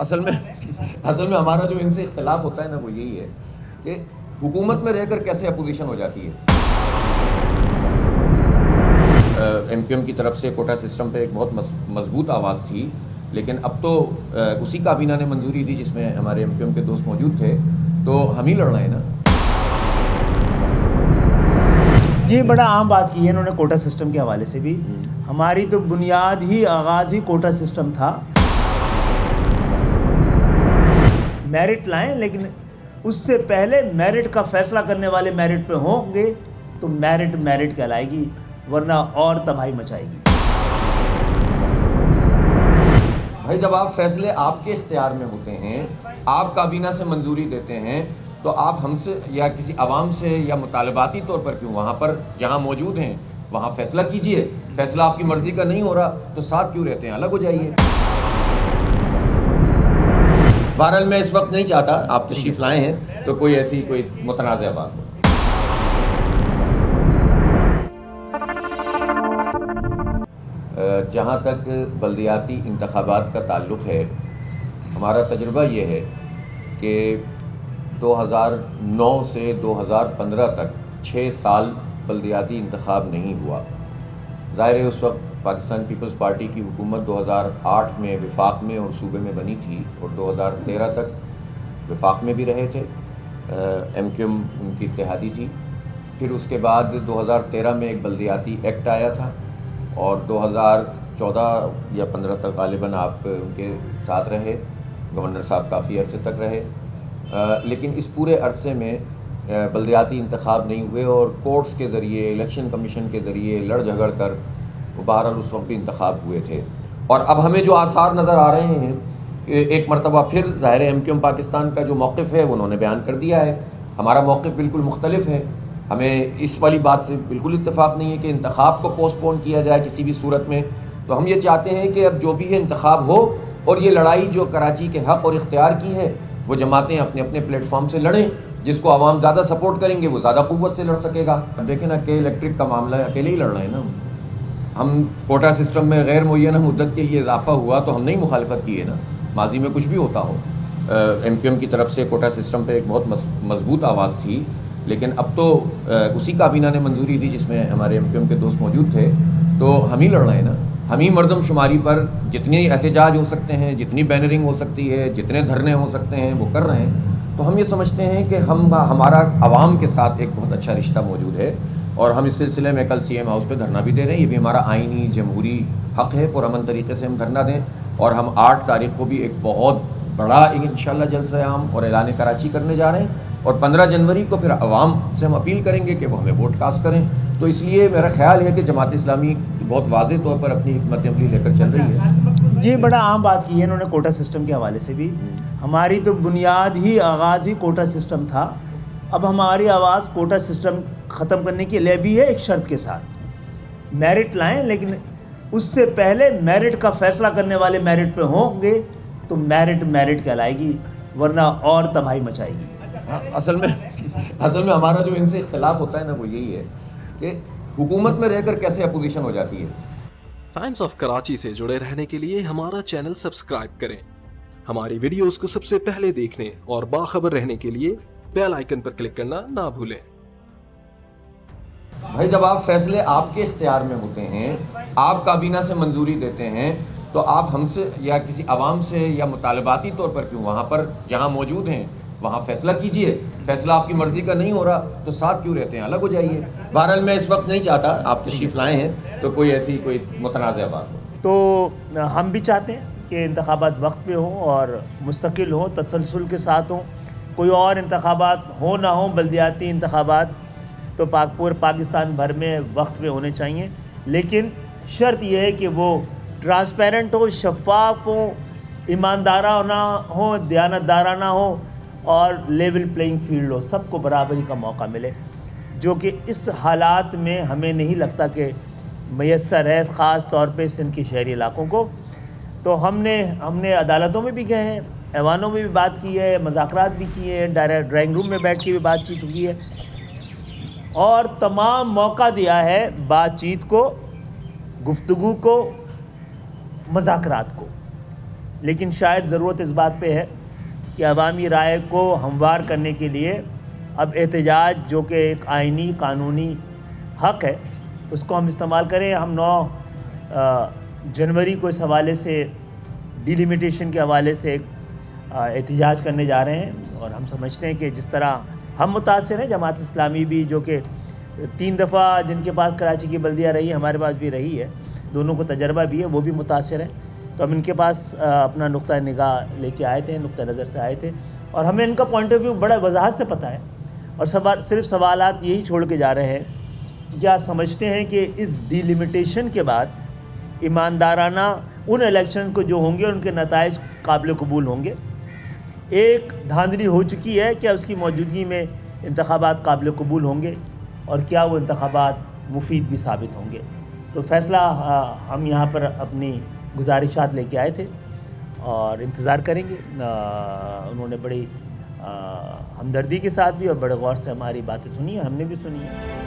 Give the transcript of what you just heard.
اصل میں ہمارا جو ان سے اختلاف ہوتا ہے نا وہ یہی ہے کہ حکومت میں رہ کر کیسے اپوزیشن ہو جاتی ہے. ایم کیو ایم کی طرف سے کوٹا سسٹم پہ ایک بہت مضبوط آواز تھی، لیکن اب تو اسی کابینہ نے منظوری دی جس میں ہمارے ایم کیو ایم کے دوست موجود تھے، تو ہم ہی لڑنا ہے نا. جی بڑا عام بات کی ہے انہوں نے کوٹا سسٹم کے حوالے سے بھی. ہماری تو بنیاد ہی آغاز ہی کوٹا سسٹم تھا. میرٹ لائیں، لیکن اس سے پہلے میرٹ کا فیصلہ کرنے والے میرٹ پہ ہوں گے تو میرٹ کہلائے گی، ورنہ اور تباہی مچائے گی. بھائی جب آپ فیصلے آپ کے اختیار میں ہوتے ہیں، آپ کابینہ سے منظوری دیتے ہیں، تو آپ ہم سے یا کسی عوام سے یا مطالباتی طور پر کیوں وہاں پر جہاں موجود ہیں وہاں فیصلہ کیجئے. فیصلہ آپ کی مرضی کا نہیں ہو رہا تو ساتھ کیوں رہتے ہیں، الگ ہو جائیے. بہرحال میں اس وقت نہیں چاہتا، آپ تشریف لائے ہیں تو کوئی ایسی کوئی متنازع بات ہو. جہاں تک بلدیاتی انتخابات کا تعلق ہے، ہمارا تجربہ یہ ہے کہ 2009 سے 2015 تک 6 سال بلدیاتی انتخاب نہیں ہوا. ظاہر ہے اس وقت پاکستان پیپلز پارٹی کی حکومت 2008 میں وفاق میں اور صوبے میں بنی تھی، اور 2013 تک وفاق میں بھی رہے تھے. ایم کیو ایم ان کی اتحادی تھی. پھر اس کے بعد 2013 میں ایک بلدیاتی ایکٹ آیا تھا، اور 2014 یا 15 تک غالباً آپ ان کے ساتھ رہے. گورنر صاحب کافی عرصے تک رہے، لیکن اس پورے عرصے میں بلدیاتی انتخاب نہیں ہوئے، اور کورٹس کے ذریعے، الیکشن کمیشن کے ذریعے لڑ جھگڑ کر وہ بہرحال اس وقت بھی انتخاب ہوئے تھے. اور اب ہمیں جو آثار نظر آ رہے ہیں، ایک مرتبہ پھر ظاہر ایم کیو ایم پاکستان کا جو موقف ہے وہ انہوں نے بیان کر دیا ہے. ہمارا موقف بالکل مختلف ہے. ہمیں اس والی بات سے بالکل اتفاق نہیں ہے کہ انتخاب کو پوسٹ پون کیا جائے کسی بھی صورت میں. تو ہم یہ چاہتے ہیں کہ اب جو بھی ہے انتخاب ہو، اور یہ لڑائی جو کراچی کے حق اور اختیار کی ہے وہ جماعتیں اپنے اپنے پلیٹ فارم سے لڑیں. جس کو عوام زیادہ سپورٹ کریں گے وہ زیادہ قوت سے لڑ سکے گا. دیکھیں نا کہ الیکٹرک کا معاملہ ہے، اکیلے ہی لڑنا ہے نا. ہم کوٹا سسٹم میں غیر معینہ مدت کے لیے اضافہ ہوا تو ہم نہیں مخالفت کی ہے نا، ماضی میں کچھ بھی ہوتا ہو. ایم کیو ایم کی طرف سے کوٹا سسٹم پہ ایک بہت مضبوط آواز تھی، لیکن اب تو اسی کابینہ نے منظوری دی جس میں ہمارے ایم کیو ایم کے دوست موجود تھے، تو ہم ہی لڑنا ہے نا. ہم ہی مردم شماری پر جتنے احتجاج ہو سکتے ہیں، جتنی بینرنگ ہو سکتی ہے، جتنے دھرنے ہو سکتے ہیں وہ کر رہے ہیں. تو ہم یہ سمجھتے ہیں کہ ہمارا عوام کے ساتھ ایک بہت اچھا رشتہ موجود ہے، اور ہم اس سلسلے میں کل سی ایم ہاؤس پہ دھرنا بھی دے رہے ہیں. یہ بھی ہمارا آئینی جمہوری حق ہے، پرامن طریقے سے ہم دھرنا دیں. اور ہم 8 تاریخ کو بھی ایک بہت بڑا انشاءاللہ جلسہ عام اور اعلان کراچی کرنے جا رہے ہیں، اور 15 جنوری کو پھر عوام سے ہم اپیل کریں گے کہ وہ ہمیں ووٹ کاسٹ کریں. تو اس لیے میرا خیال ہے کہ جماعت اسلامی بہت واضح طور پر اپنی حکمت عملی لے کر چل رہی ہے. جی بڑا عام بات کی ہے انہوں نے کوٹا سسٹم کے حوالے سے بھی. ہماری تو بنیاد ہی آغاز ہی کوٹا سسٹم تھا. اب ہماری آواز کوٹا سسٹم ختم کرنے کے لیے بھی ہے، ایک شرط کے ساتھ. میرٹ لائیں، لیکن اس سے پہلے میرٹ کا فیصلہ کرنے والے میرٹ پہ ہوں گے تو میرٹ کہلائے گی، ورنہ اور تباہی مچائے گی. اصل میں ہمارا جو ان سے اختلاف ہوتا ہے نا وہ یہی ہے کہ حکومت میں رہ کر کیسے اپوزیشن ہو جاتی ہے. ٹائمز آف کراچی سے جڑے رہنے کے لیے ہمارا چینل سبسکرائب کریں. ہماری ویڈیوز کو سب سے پہلے دیکھنے اور باخبر رہنے کے لیے بیل آئیکن پر کلک کرنا نہ بھولیں. بھائی جب آپ فیصلے آپ کے اختیار میں ہوتے ہیں، آپ کابینہ سے منظوری دیتے ہیں، تو آپ ہم سے یا کسی عوام سے یا مطالباتی طور پر کیوں وہاں پر جہاں موجود ہیں وہاں فیصلہ کیجئے. فیصلہ آپ کی مرضی کا نہیں ہو رہا تو ساتھ کیوں رہتے ہیں، الگ ہو جائیے. بہرحال میں اس وقت نہیں چاہتا، آپ تشریف لائے ہیں تو کوئی ایسی کوئی متنازع بات ہو. تو ہم بھی چاہتے ہیں کہ انتخابات وقت پہ ہوں اور مستقل ہوں، تسلسل کے ساتھ ہوں. کوئی اور انتخابات ہوں نہ ہوں، بلدیاتی انتخابات تو پورے پاکستان بھر میں وقت پہ ہونے چاہیے، لیکن شرط یہ ہے کہ وہ ٹرانسپیرنٹ ہو، شفاف ہوں، ایماندارانہ ہوں، دیانتدارانہ ہوں، اور لیول پلینگ فیلڈ ہو، سب کو برابری کا موقع ملے، جو کہ اس حالات میں ہمیں نہیں لگتا کہ میسر ہے، خاص طور پہ سندھ کے شہری علاقوں کو. تو ہم نے عدالتوں میں بھی گئے ہیں، ایوانوں میں بھی بات کی ہے، مذاکرات بھی کیے ہیں، ڈرائنگ روم میں بیٹھ کے بھی بات چیت کی ہے، اور تمام موقع دیا ہے بات چیت کو، گفتگو کو، مذاکرات کو. لیکن شاید ضرورت اس بات پہ ہے کہ عوامی رائے کو ہموار کرنے کے لیے اب احتجاج جو کہ ایک آئینی قانونی حق ہے اس کو ہم استعمال کریں. ہم 9 جنوری کو اس حوالے سے ڈیلیمیٹیشن کے حوالے سے ایک احتجاج کرنے جا رہے ہیں, اور ہم سمجھتے ہیں کہ جس طرح ہم متاثر ہیں, جماعت اسلامی بھی جو کہ 3 دفعہ جن کے پاس کراچی کی بلدیہ رہی ہے, ہمارے پاس بھی رہی ہے, دونوں کو تجربہ بھی ہے, وہ بھی متاثر ہیں. تو ہم ان کے پاس اپنا نقطہ نگاہ لے کے آئے تھے, نقطہ نظر سے آئے تھے, اور ہمیں ان کا پوائنٹ آف ویو بڑا وضاحت سے پتہ ہے, اور صرف سوالات یہی چھوڑ کے جا رہے ہیں کہ کیا سمجھتے ہیں کہ اس ڈیلیمیٹیشن کے بعد ایماندارانہ ان الیکشنز کو جو ہوں گے ان کے نتائج قابل قبول ہوں گے. ایک دھاندلی ہو چکی ہے, کیا اس کی موجودگی میں انتخابات قابل قبول ہوں گے, اور کیا وہ انتخابات مفید بھی ثابت ہوں گے. تو فیصلہ ہم یہاں پر اپنی گزارشات لے کے آئے تھے اور انتظار کریں گے. انہوں نے بڑی ہمدردی کے ساتھ بھی اور بڑے غور سے ہماری باتیں سنی, اور ہم نے بھی سنی ہیں.